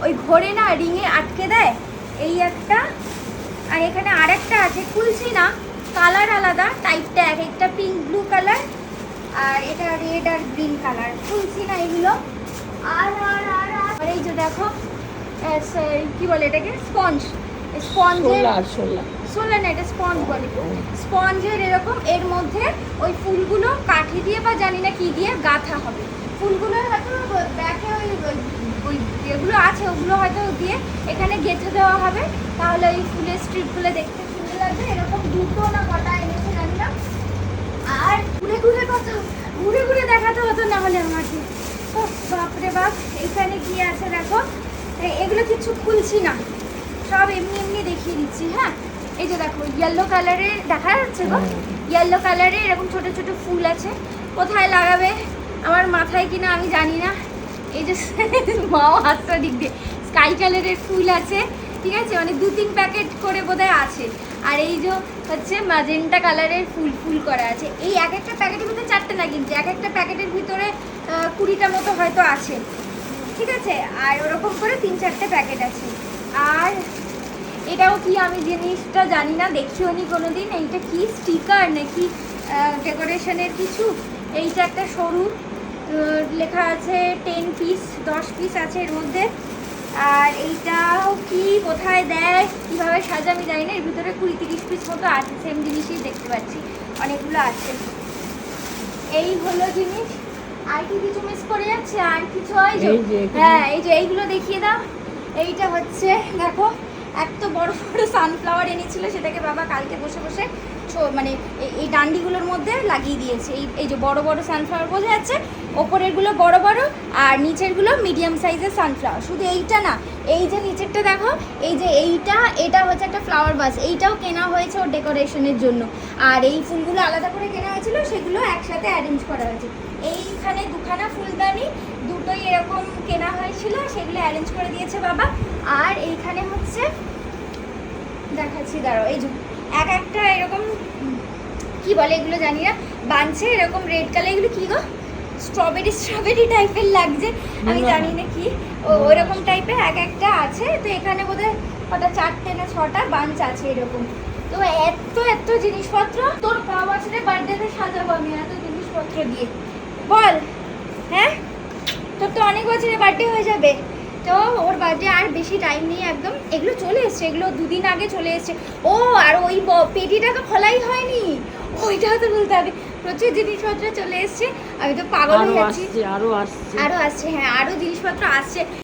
ওই ঘরে না রিঙে আটকে দেয়, এই একটা, আর এখানে আরেকটা আছে, খুলছি না, কালার আলাদা, টাইপটা এক একটা পিঙ্ক ব্লু কালার, আর এটা রেড আর গ্রিন কালার, খুলছি না এগুলো। আর আর আর আর এই যে দেখো কি বলে এটাকে, স্পঞ্জ, স্পঞ্জের সোলার না, এটা স্পঞ্জ বলে, স্পঞ্জের এরকম, এর মধ্যে ওই ফুলগুলো কাঠি দিয়ে বা জানি না কি দিয়ে গাঁথা হবে। ফুলগুলো হয়তো ব্যাকে ওই যেগুলো আছে ওগুলো হয়তো দিয়ে এখানে গেঁথে দেওয়া হবে, তাহলে ওই ফুলের স্ট্রিপগুলো দেখতে সুন্দর লাগবে। এরকম দুটো না কটা এনেছে জানি না। আর ঘুরে ঘুরে কথা, ঘুরে ঘুরে দেখাতে হতো না হলে আমাকে। ও বাপরে বাপ, এইখানে কি আছে দেখো, এগুলো কিছু খুলছি না, সব এমনি এমনি দেখিয়ে দিচ্ছি। হ্যাঁ, এই যে দেখো ইয়েলো কালারের, দেখা যাচ্ছে গো, ইয়েলো কালারের এরকম ছোট ছোট ফুল আছে। কোথায় লাগাবে আমার মাথায় কিনা আমি জানি না। এই যে মাও হাতটা দিক দিয়ে, স্কাই কালারের ফুল আছে, ঠিক আছে, মানে 2-3 প্যাকেট করে বোধহয় আছে। আর এই যে হচ্ছে ম্যাজেন্টা কালারের ফুল ফুল করা আছে। এই এক একটা প্যাকেটের ভিতরে 4টে না, কিন্তু এক একটা প্যাকেটের ভিতরে 20টা মতো হয়তো আছে, ঠিক আছে। আর ওরকম করে 3-4টে প্যাকেট আছে। আর এটাও কি, আমি জিনিসটা জানি না, দেখিও নি কোনোদিন। এইটা কি স্টিকার নাকি ডেকোরেশনের কিছু। এইটা একটা সরু, লেখা আছে 10 পিস, 10 পিস আছে এর মধ্যে। আর এইটাও কি, কোথায় দেয়, কীভাবে সাজা আমি জানি না। এর ভিতরে 20-30 পিস মতো আছে, সেম জিনিসই দেখতে পাচ্ছি, অনেকগুলো আছে। এই হলো জিনিস। আর কি কিছু মিস করে যাচ্ছে, আর কিছু হয় যে, হ্যাঁ এই যে এইগুলো দেখিয়ে দাও। এইটা হচ্ছে দেখো, এত বড় বড় সানফ্লাওয়ার এনেছিল, সেটাকে বাবা কালকে বসে বসে মানে এই ডান্ডিগুলোর মধ্যে লাগিয়ে দিয়েছে। এই যে বড় বড় সানফ্লাওয়ার বোঝা যাচ্ছে, ওপরেরগুলো বড় বড় আর নিচেরগুলো মিডিয়াম সাইজের সানফ্লাওয়ার। শুধু এইটা না, এই যে নিচেরটা দেখো, এই যে এটা হচ্ছে একটা ফ্লাওয়ার বাস, এইটাও কেনা হয়েছে ওর ডেকোরেশনের জন্য। আর এই ফুলগুলো আলাদা করে কেনা হয়েছিল, সেগুলো একসাথে অ্যারেঞ্জ করা হয়েছে। এইখানে দুখানা ফুলদানি, দুটোই এরকম কেনা হয়েছিল, সেগুলো অ্যারেঞ্জ করে দিয়েছে বাবা। আর এইখানে হচ্ছে দেখাচ্ছি, দাঁড়াও, এই যে এক একটা এরকম কি বলে এগুলো জানি না, বানছে এরকম রেড কালার। এগুলো কি গো, স্ট্রবেরি টাইপের লাগছে, আমি জানি না কি, ওরকম টাইপের এক একটা আছে। তো এখানে বোধহয় কটা 4টে না 6টা বাঞ্চ আছে এরকম। তো এত জিনিসপত্র, তোর বছরের বার্থডেতে সাজাবো আমি এত জিনিসপত্র দিয়ে, বল। হ্যাঁ, তোর তো অনেক বছরের বার্থডে হয়ে যাবে, তো ওর বার্থডে আর বেশি টাইম নেই একদম। এগুলো চলে এসছে, এগুলো 2 দিন আগে চলে এসছে। ও আর ওই পেটিটা তো খোলাই হয়নি, ওইটাও তো বলতে হবে। প্রচুর জিনিসপত্র চলে এসছে, আমি তো পাগল হয়ে যাচ্ছি। আরো আসছে, হ্যাঁ আরো জিনিসপত্র আসছে।